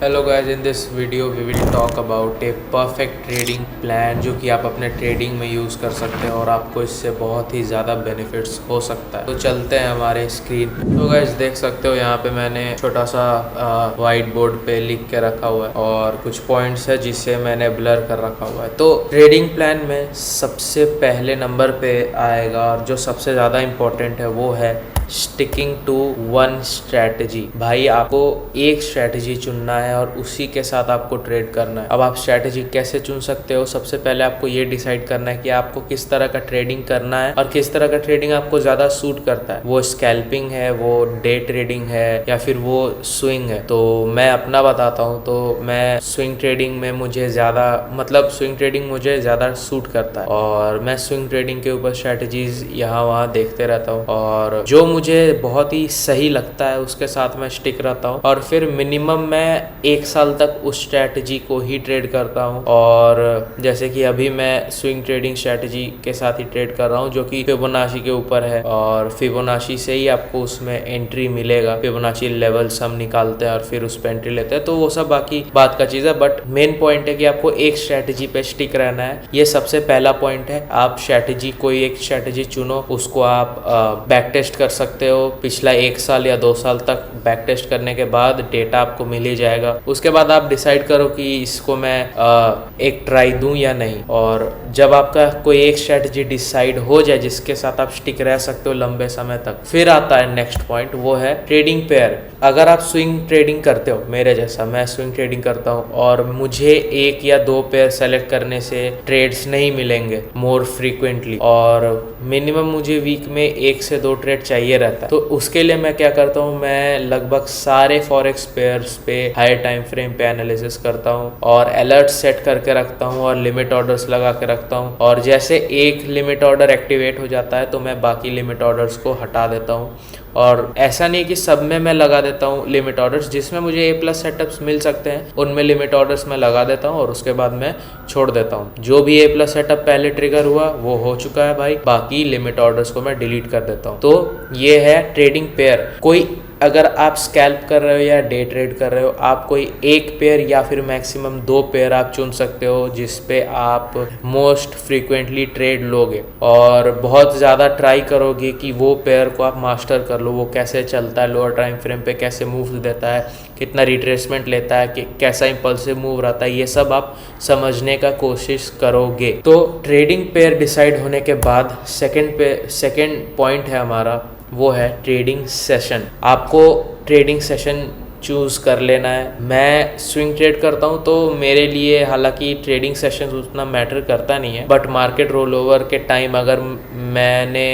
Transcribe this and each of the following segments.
Hello guys, in this video we will talk about a perfect trading plan जो कि आप अपने trading में यूज़ कर सकते हैं और आपको इससे बहुत ही ज़्यादा बेनिफिट्स हो सकता है। तो चलते हैं हमारे स्क्रीन। तो गाइस देख सकते हो यहाँ पे मैंने छोटा सा वाइट बोर्ड पे लिख के रखा हुआ है और कुछ पॉइंट्स है जिसे मैंने ब्लर कर रखा हुआ है। तो ट्रेडिंग प्लान में सबसे पहले नंबर पे आएगा और जो सबसे ज़्यादा इम्पोर्टेंट है वो है स्टिकिंग टू वन स्ट्रैटेजी। भाई आपको एक स्ट्रैटेजी चुनना है और उसी के साथ आपको ट्रेड करना है। अब आप स्ट्रैटेजी कैसे चुन सकते हो? सबसे पहले आपको ये डिसाइड करना है कि आपको किस तरह का ट्रेडिंग करना है और किस तरह का ट्रेडिंग आपको ज़्यादा सूट करता है। वो स्कैल्पिंग है, वो डे ट्रेडिंग है या फिर वो स्विंग है। तो मैं अपना बताता हूँ। तो मैं स्विंग ट्रेडिंग में मुझे स्विंग ट्रेडिंग मुझे ज़्यादा सूट करता है और मैं स्विंग ट्रेडिंग के ऊपर स्ट्रैटेजीज यहाँ वहाँ देखते रहता हूँ और जो मुझे बहुत ही सही लगता है उसके साथ मैं स्टिक रहता हूँ और फिर मिनिमम मैं 1 साल तक उस स्ट्रैटेजी को ही ट्रेड करता हूँ। और जैसे कि अभी मैं स्विंग ट्रेडिंग स्ट्रैटेजी के साथ ही ट्रेड कर रहा हूँ जो कि फिबोनाची के ऊपर है और फिबोनाची से ही आपको उसमें एंट्री मिलेगा। फिबोनाची लेवल्स हम निकालते हैं और फिर उस पर एंट्री लेते हैं। तो वो सब बाकी बात का चीज़ है, बट मेन पॉइंट है कि आपको एक स्ट्रैटेजी पे स्टिक रहना है। ये सबसे पहला पॉइंट है। आप कोई एक स्ट्रैटेजी चुनो, उसको आप बैक टेस्ट कर सकते हो। पिछला 1 साल या 2 साल तक बैक टेस्ट करने के बाद डेटा आपको मिल ही जाएगा। उसके बाद आप डिसाइड करो कि इसको मैं एक ट्राई दूं या नहीं। और जब आपका कोई एक स्ट्रैटेजी डिसाइड हो जाए जिसके साथ आप स्टिक रह सकते हो लंबे समय तक, फिर आता है नेक्स्ट पॉइंट, वो है ट्रेडिंग पेयर। अगर आप स्विंग ट्रेडिंग करते हो मेरे जैसा, मैं स्विंग ट्रेडिंग करता हूँ और मुझे 1 या 2 पेयर सेलेक्ट करने से ट्रेड्स नहीं मिलेंगे मोर फ्रीक्वेंटली और मिनिमम मुझे वीक में 1 से 2 ट्रेड चाहिए रहता है। तो उसके लिए मैं क्या करता हूँ, मैं लगभग सारे फॉरेक्स पेयर्स पे हायर टाइम फ्रेम पे एनालिसिस करता हूँ और अलर्ट सेट करके रखता हूँ और लिमिट ऑर्डर्स लगा के रखता हूँ। और जैसे एक लिमिट ऑर्डर एक्टिवेट हो जाता है तो मैं बाकी लिमिट ऑर्डर्स को हटा देता हूँ। और ऐसा नहीं कि सब में मैं लगा देता हूँ लिमिट ऑर्डर्स, जिसमें मुझे A+ सेटअप्स मिल सकते हैं उनमें लिमिट ऑर्डर्स मैं लगा देता हूँ और उसके बाद मैं छोड़ देता हूँ। जो भी A+ सेटअप पहले ट्रिगर हुआ वो हो चुका है भाई, बाकी लिमिट ऑर्डर्स को मैं डिलीट कर देता हूँ। तो ये है ट्रेडिंग पेयर। अगर आप स्कैल्प कर रहे हो या डे ट्रेड कर रहे हो, आप कोई एक पेयर या फिर मैक्सिमम 2 पेयर आप चुन सकते हो जिस पे आप मोस्ट फ्रीक्वेंटली ट्रेड लोगे और बहुत ज़्यादा ट्राई करोगे कि वो पेयर को आप मास्टर कर लो। वो कैसे चलता है, लोअर टाइम फ्रेम पे कैसे मूव देता है, कितना रिट्रेसमेंट लेता है, कि कैसा इम्पल्सिव मूव रहता है, ये सब आप समझने का कोशिश करोगे। तो ट्रेडिंग पेयर डिसाइड होने के बाद सेकेंड पॉइंट है हमारा, वो है ट्रेडिंग सेशन। आपको ट्रेडिंग सेशन चूज़ कर लेना है। मैं स्विंग ट्रेड करता हूँ तो मेरे लिए हालांकि ट्रेडिंग सेशन उतना मैटर करता नहीं है, बट मार्केट रोल ओवर के टाइम अगर मैंने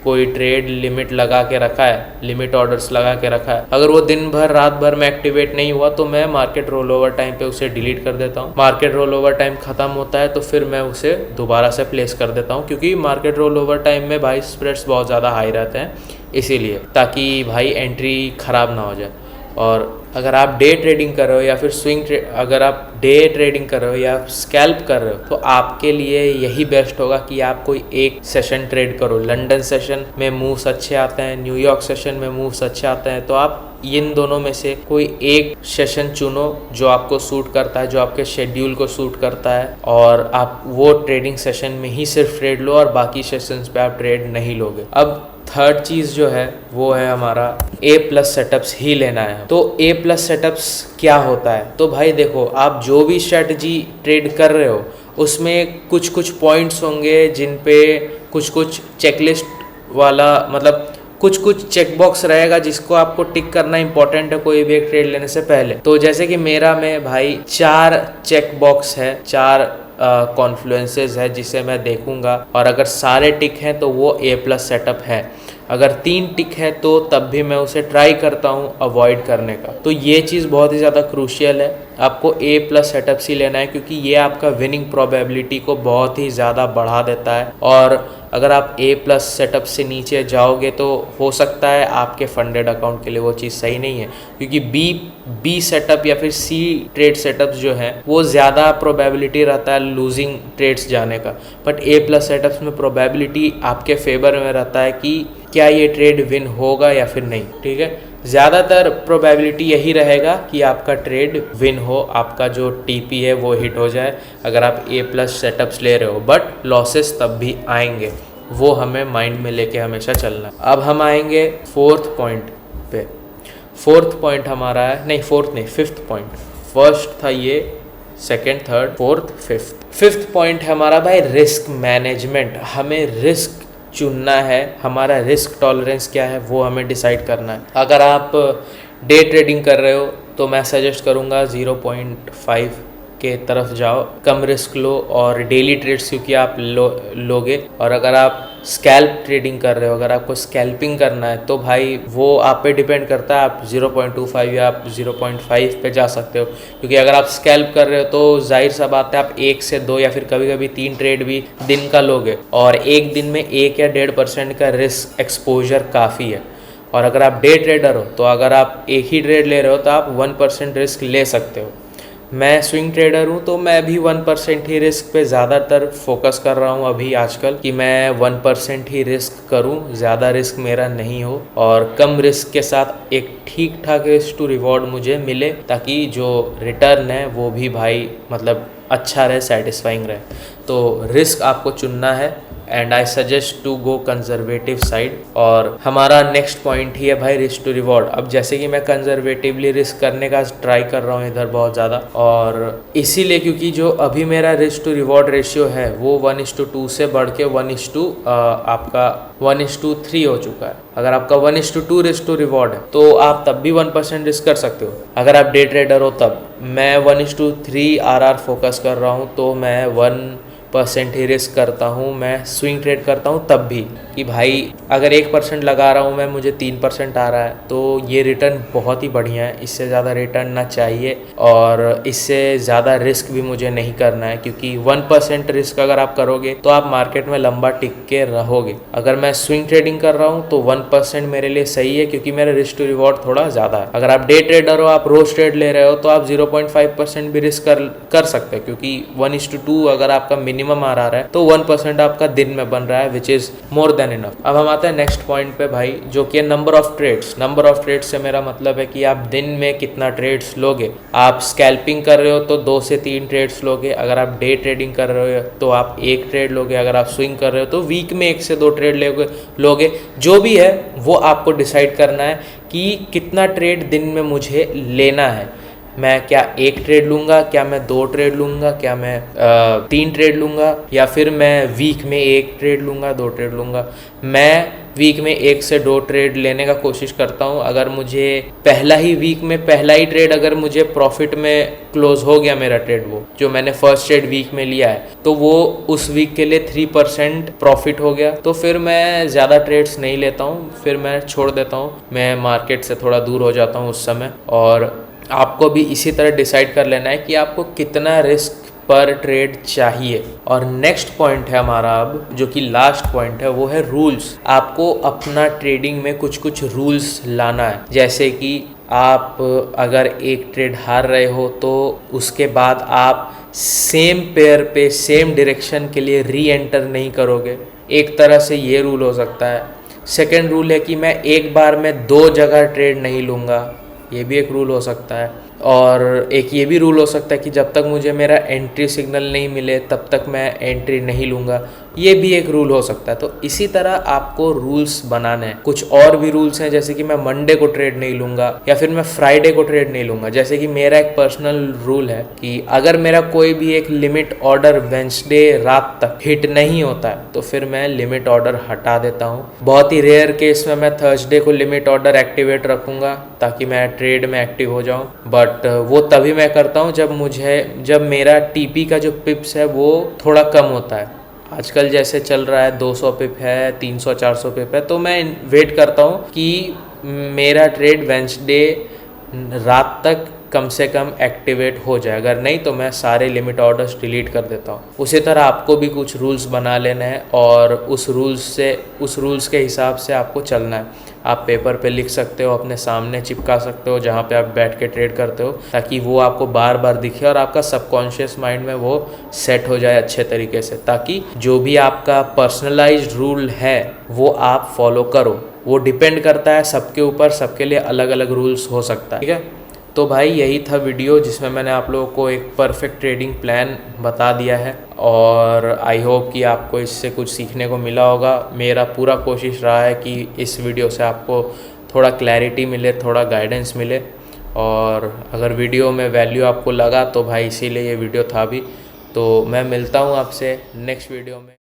कोई ट्रेड लिमिट लगा के रखा है, लिमिट ऑर्डर्स लगा के रखा है, अगर वो दिन भर रात भर में एक्टिवेट नहीं हुआ तो मैं मार्केट रोल ओवर टाइम पे उसे डिलीट कर देता हूँ। मार्केट रोल ओवर टाइम खत्म होता है तो फिर मैं उसे दोबारा से प्लेस कर देता हूँ, क्योंकि मार्केट रोल ओवर टाइम में भाई स्प्रेड्स बहुत ज़्यादा हाई रहते हैं, इसीलिए, ताकि भाई एंट्री ख़राब ना हो जाए। और अगर आप डे ट्रेडिंग कर रहे हो या फिर अगर आप डे ट्रेडिंग कर रहे हो या स्कैल्प कर रहे हो तो आपके लिए यही बेस्ट होगा कि आप कोई एक सेशन ट्रेड करो। लंदन सेशन में मूव्स अच्छे आते हैं, न्यूयॉर्क सेशन में मूव्स अच्छे आते हैं, तो आप इन दोनों में से कोई एक सेशन चुनो जो आपको सूट करता है, जो आपके शेड्यूल को सूट करता है, और आप वो ट्रेडिंग सेशन में ही सिर्फ ट्रेड लो और बाकी सेशंस पे आप ट्रेड नहीं लोगे। अब थर्ड चीज़ जो है वो है हमारा A+ सेटअप्स ही लेना है। तो A+ सेटअप्स क्या होता है? तो भाई देखो, आप जो भी स्ट्रैटेजी ट्रेड कर रहे हो उसमें कुछ पॉइंट्स होंगे जिन पे कुछ चेकलिस्ट वाला, मतलब कुछ चेकबॉक्स रहेगा जिसको आपको टिक करना इंपॉर्टेंट है कोई भी एक ट्रेड लेने से पहले। तो जैसे कि मेरा में भाई 4 चेकबॉक्स है, 4 कॉन्फ्लुएंसेस है जिसे मैं देखूंगा, और अगर सारे टिक हैं तो वो A+ सेटअप है। अगर 3 टिक है तो तब भी मैं उसे ट्राई करता हूँ अवॉइड करने का। तो ये चीज़ बहुत ही ज़्यादा क्रूशियल है। आपको A+ सेटअप्स ही लेना है क्योंकि ये आपका विनिंग प्रोबेबिलिटी को बहुत ही ज़्यादा बढ़ा देता है। और अगर आप A+ सेटअप से नीचे जाओगे तो हो सकता है आपके फंडेड अकाउंट के लिए वो चीज़ सही नहीं है, क्योंकि बी सेटअप या फिर C ट्रेड सेटअप्स जो हैं वो ज़्यादा प्रोबेबिलिटी रहता है लूजिंग ट्रेड्स जाने का, बट A+ सेटअप्स में प्रोबेबिलिटी आपके फेवर में रहता है कि क्या ये ट्रेड विन होगा या फिर नहीं। ठीक है, ज़्यादातर प्रोबेबिलिटी यही रहेगा कि आपका ट्रेड विन हो, आपका जो टीपी है वो हिट हो जाए अगर आप A+ सेटअप्स ले रहे हो, बट लॉसेस तब भी आएंगे, वो हमें माइंड में लेके हमेशा चलना। अब हम आएंगे फोर्थ पॉइंट पे। फोर्थ पॉइंट हमारा है, नहीं फोर्थ नहीं, फिफ्थ पॉइंट। फर्स्ट था ये, second, third, fourth, fifth. Fifth point है हमारा भाई रिस्क मैनेजमेंट। हमें रिस्क चुनना है, हमारा रिस्क टॉलरेंस क्या है वो हमें डिसाइड करना है। अगर आप डे ट्रेडिंग कर रहे हो तो मैं सजेस्ट करूँगा 0.5 के तरफ जाओ, कम रिस्क लो और डेली ट्रेड्स क्योंकि आप लोगे। और अगर आप स्कैल्प ट्रेडिंग कर रहे हो, अगर आपको स्कैल्पिंग करना है तो भाई वो आप पे डिपेंड करता है, आप 0.25 या आप 0.5 पे जा सकते हो। क्योंकि अगर आप स्कैल्प कर रहे हो तो जाहिर सा बात है आप 1 से 2 या फिर कभी कभी 3 ट्रेड भी दिन का लोगे, और एक दिन में 1 या 1.5% का रिस्क एक्सपोजर काफ़ी है। और अगर आप डे ट्रेडर हो तो अगर आप एक ही ट्रेड ले रहे हो तो आप 1% रिस्क ले सकते हो। मैं स्विंग ट्रेडर हूँ तो मैं भी 1% ही रिस्क पे ज़्यादातर फोकस कर रहा हूँ अभी आजकल, कि मैं 1% ही रिस्क करूँ, ज़्यादा रिस्क मेरा नहीं हो और कम रिस्क के साथ एक ठीक ठाक रिस्क टू रिवॉर्ड मुझे मिले, ताकि जो रिटर्न है वो भी भाई मतलब अच्छा रहे, सेटिस्फाइंग रहे। तो रिस्क आपको चुनना है and I suggest to go conservative side. और हमारा नेक्स्ट पॉइंट ही है भाई रिस्क टू रिवॉर्ड। अब जैसे कि मैं कंजर्वेटिवली रिस्क करने का ट्राई कर रहा हूँ इधर बहुत ज़्यादा, और इसीलिए क्योंकि जो अभी मेरा रिस्क टू रिवॉर्ड रेशियो है वो 1:2 से बढ़ के 1:3 हो चुका है। अगर आपका 1:2 रिस्क टू रिवॉर्ड है तो आप तब भी 1% रिस्क कर सकते हो। अगर आप डे ट्रेडर हो तब मैं 1:3 RR फोकस कर रहा हूँ तो मैं 1% ही रिस्क करता हूँ। मैं स्विंग ट्रेड करता हूँ तब भी कि भाई अगर 1% लगा रहा हूँ मैं, मुझे 3% आ रहा है तो ये रिटर्न बहुत ही बढ़िया है, इससे ज़्यादा रिटर्न ना चाहिए और इससे ज़्यादा रिस्क भी मुझे नहीं करना है। क्योंकि 1% रिस्क अगर आप करोगे तो आप मार्केट में लंबा टिक के रहोगे। अगर मैं स्विंग ट्रेडिंग कर रहा हूँ तो 1% मेरे लिए सही है क्योंकि मेरा रिस्क टू रिवॉर्ड थोड़ा ज़्यादा है। अगर आप डे ट्रेडर हो, आप रोज ट्रेड ले रहे हो तो आप 0.5% भी रिस्क कर सकते हैं, क्योंकि 1:2 अगर आपका मिनिमम आ रहा है तो 1% आपका दिन में बन रहा है, which is more than enough. अब हम आते हैं नेक्स्ट पॉइंट पे भाई, जो कि number of trades. Number of trades से मेरा मतलब है कि आप दिन में कितना ट्रेड्स लोगे। आप स्कैल्पिंग कर रहे हो तो 2 से 3 ट्रेड्स लोगे। अगर आप डे ट्रेडिंग कर रहे हो तो आप 1 ट्रेड लोगे। अगर आप स्विंग कर रहे हो तो वीक में 1 से 2 ट्रेड लोगे। जो भी है वो आपको डिसाइड करना है कि कितना ट्रेड दिन में मुझे लेना है। मैं क्या 1 ट्रेड लूँगा, क्या मैं 2 ट्रेड लूँगा, क्या मैं 3 ट्रेड लूँगा, या फिर मैं वीक में 1 ट्रेड लूँगा, 2 ट्रेड लूँगा। मैं वीक में 1 से 2 ट्रेड लेने का कोशिश करता हूँ। अगर मुझे पहला ही वीक में पहला ही ट्रेड अगर मुझे प्रॉफिट में क्लोज हो गया मेरा ट्रेड, वो जो मैंने फर्स्ट ट्रेड वीक में लिया है तो वो उस वीक के लिए 3% प्रॉफिट हो गया, तो फिर मैं ज़्यादा ट्रेड्स नहीं लेता हूँ, फिर मैं छोड़ देता हूँ। मैं मार्केट से थोड़ा दूर हो जाता हूँ उस समय। और आपको भी इसी तरह डिसाइड कर लेना है कि आपको कितना रिस्क पर ट्रेड चाहिए। और नेक्स्ट पॉइंट है हमारा अब, जो कि लास्ट पॉइंट है, वो है रूल्स। आपको अपना ट्रेडिंग में कुछ रूल्स लाना है। जैसे कि आप अगर एक ट्रेड हार रहे हो तो उसके बाद आप सेम पेयर पे सेम डायरेक्शन के लिए री एंटर नहीं करोगे। एक तरह से ये रूल हो सकता है। सेकेंड रूल है कि मैं एक बार में 2 जगह ट्रेड नहीं लूँगा, ये भी एक रूल हो सकता है। और एक ये भी रूल हो सकता है कि जब तक मुझे मेरा एंट्री सिग्नल नहीं मिले तब तक मैं एंट्री नहीं लूँगा, ये भी एक रूल हो सकता है। तो इसी तरह आपको रूल्स बनाने हैं। कुछ और भी रूल्स हैं, जैसे कि मैं मंडे को ट्रेड नहीं लूँगा या फिर मैं फ्राइडे को ट्रेड नहीं लूँगा। जैसे कि मेरा एक पर्सनल रूल है कि अगर मेरा कोई भी एक लिमिट ऑर्डर वेंसडे रात तक हिट नहीं होता है तो फिर मैं लिमिट ऑर्डर हटा देता हूँ। बहुत ही रेयर केस में मैं थर्सडे को लिमिट ऑर्डर एक्टिवेट रखूँगा ताकि मैं ट्रेड में एक्टिव हो जाऊँ, बट वो तभी मैं करता हूँ जब मेरा टीपी का जो पिप्स है वो थोड़ा कम होता है। आजकल जैसे चल रहा है 200 पिप है, 300-400 पिप है, तो मैं वेट करता हूँ कि मेरा ट्रेड वेंसडे रात तक कम से कम एक्टिवेट हो जाए। अगर नहीं तो मैं सारे लिमिट ऑर्डर्स डिलीट कर देता हूँ। उसी तरह आपको भी कुछ रूल्स बना लेना है और उस रूल्स के हिसाब से आपको चलना है। आप पेपर पे लिख सकते हो, अपने सामने चिपका सकते हो जहाँ पे आप बैठ के ट्रेड करते हो, ताकि वो आपको बार बार दिखे और आपका सबकॉन्शियस माइंड में वो सेट हो जाए अच्छे तरीके से, ताकि जो भी आपका पर्सनलाइज्ड रूल है वो आप फॉलो करो। वो डिपेंड करता है सबके ऊपर, सबके लिए अलग अलग रूल्स हो सकता है, ठीक है। तो भाई यही था वीडियो जिसमें मैंने आप लोगों को एक परफेक्ट ट्रेडिंग प्लान बता दिया है, और आई होप कि आपको इससे कुछ सीखने को मिला होगा। मेरा पूरा कोशिश रहा है कि इस वीडियो से आपको थोड़ा क्लैरिटी मिले, थोड़ा गाइडेंस मिले, और अगर वीडियो में वैल्यू आपको लगा तो भाई इसीलिए ये वीडियो था भी। तो मैं मिलता हूँ आपसे नेक्स्ट वीडियो में।